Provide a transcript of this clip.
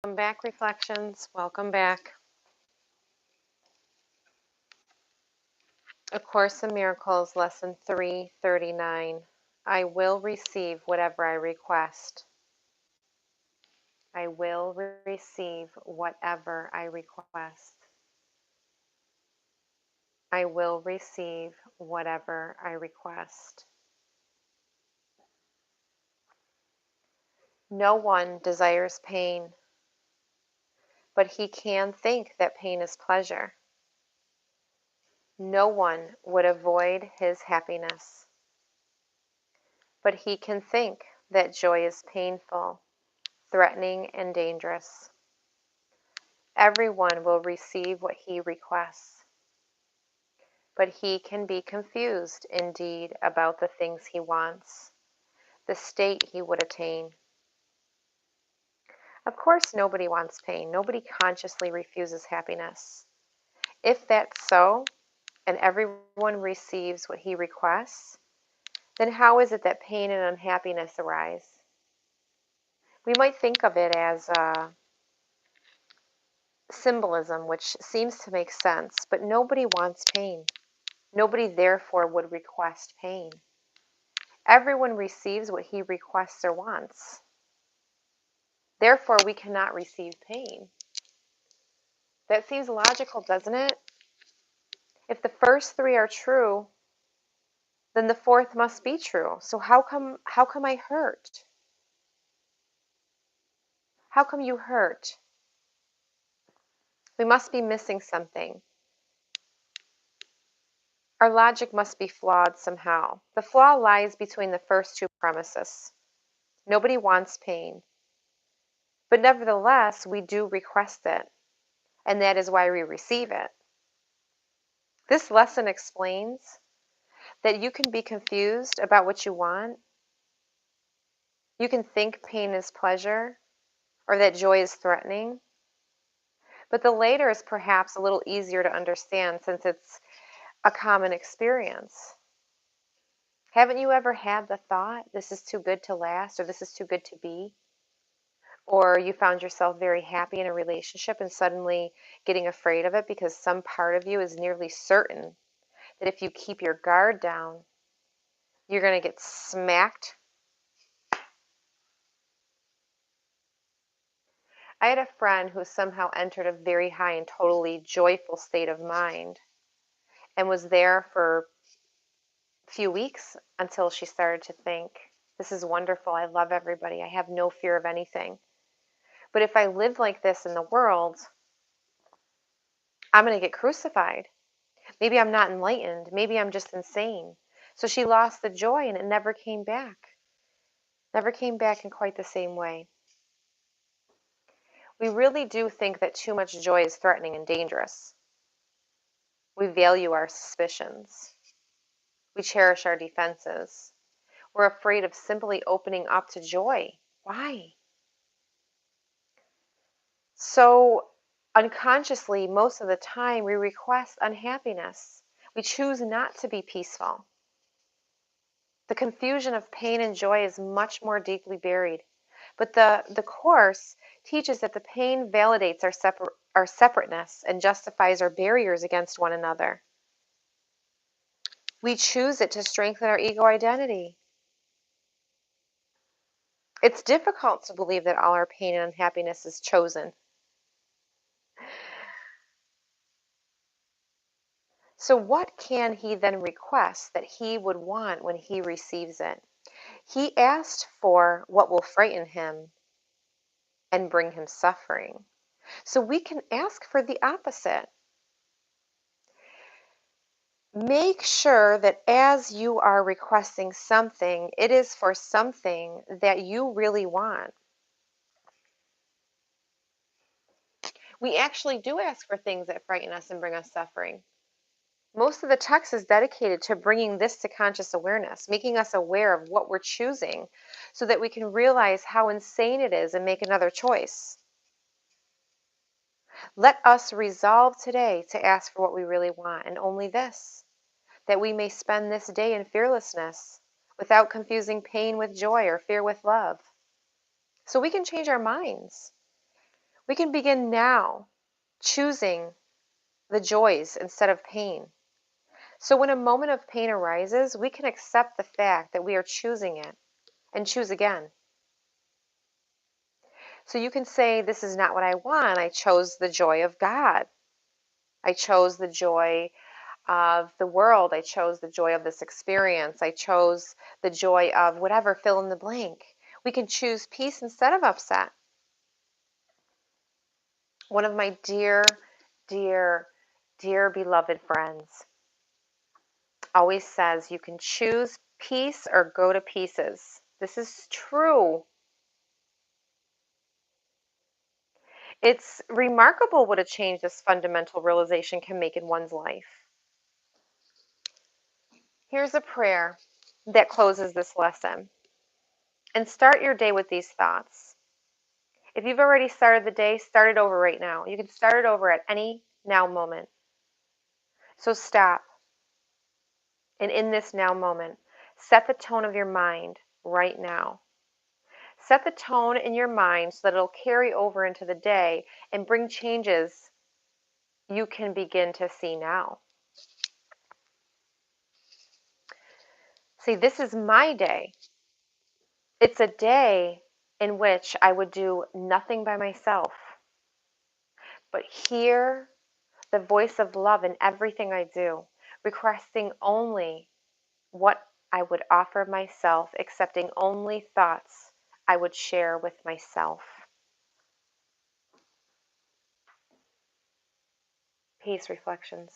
Welcome back, Reflections. Welcome back. A Course in Miracles, Lesson 339. I will receive whatever I request. I will receive whatever I request. I will receive whatever I request. No one desires pain, but he can think that pain is pleasure. No one would avoid his happiness, but he can think that joy is painful, threatening, and dangerous. Everyone will receive what he requests, but he can be confused indeed about the things he wants, the state he would attain. Of course, nobody wants pain. Nobody consciously refuses happiness. If that's so, and everyone receives what he requests, then how is it that pain and unhappiness arise? We might think of it as symbolism, which seems to make sense, but nobody wants pain. Nobody therefore would request pain. Everyone receives what he requests or wants. Therefore, we cannot receive pain. That seems logical, doesn't it? If the first three are true, then the fourth must be true. So how come I hurt? How come you hurt? We must be missing something. Our logic must be flawed somehow. The flaw lies between the first two premises. Nobody wants pain. But nevertheless, we do request it, and that is why we receive it. This lesson explains that you can be confused about what you want. You can think pain is pleasure, or that joy is threatening. But the later is perhaps a little easier to understand since it's a common experience. Haven't you ever had the thought, this is too good to last, or this is too good to be? Or you found yourself very happy in a relationship and suddenly getting afraid of it because some part of you is nearly certain that if you keep your guard down, you're going to get smacked. I had a friend who somehow entered a very high and totally joyful state of mind and was there for a few weeks until she started to think, this is wonderful. I love everybody. I have no fear of anything. But if I live like this in the world, I'm going to get crucified. Maybe I'm not enlightened. Maybe I'm just insane. So she lost the joy and it never came back. Never came back in quite the same way. We really do think that too much joy is threatening and dangerous. We value our suspicions. We cherish our defenses. We're afraid of simply opening up to joy. Why? So unconsciously, most of the time, we request unhappiness. We choose not to be peaceful. The confusion of pain and joy is much more deeply buried. But the Course teaches that the pain validates our separateness and justifies our barriers against one another. We choose it to strengthen our ego identity. It's difficult to believe that all our pain and unhappiness is chosen. So what can he then request that he would want when he receives it? He asked for what will frighten him and bring him suffering. So we can ask for the opposite. Make sure that as you are requesting something, it is for something that you really want. We actually do ask for things that frighten us and bring us suffering. Most of the text is dedicated to bringing this to conscious awareness, making us aware of what we're choosing so that we can realize how insane it is and make another choice. Let us resolve today to ask for what we really want, and only this, that we may spend this day in fearlessness without confusing pain with joy or fear with love. So we can change our minds. We can begin now choosing the joys instead of pain. So when a moment of pain arises, we can accept the fact that we are choosing it and choose again. So you can say, this is not what I want. I chose the joy of God. I chose the joy of the world. I chose the joy of this experience. I chose the joy of whatever, fill in the blank. We can choose peace instead of upset. One of my dear, dear, dear beloved friends always says you can choose peace or go to pieces. This is true. It's remarkable what a change this fundamental realization can make in one's life. Here's a prayer that closes this lesson. And start your day with these thoughts. If you've already started the day, start it over right now. You can start it over at any now moment. So stop. And in this now moment, set the tone of your mind right now. Set the tone in your mind so that it'll carry over into the day and bring changes you can begin to see now. See, this is my day. It's a day in which I would do nothing by myself, but hear the voice of love in everything I do, requesting only what I would offer myself, accepting only thoughts I would share with myself. Peace Reflections.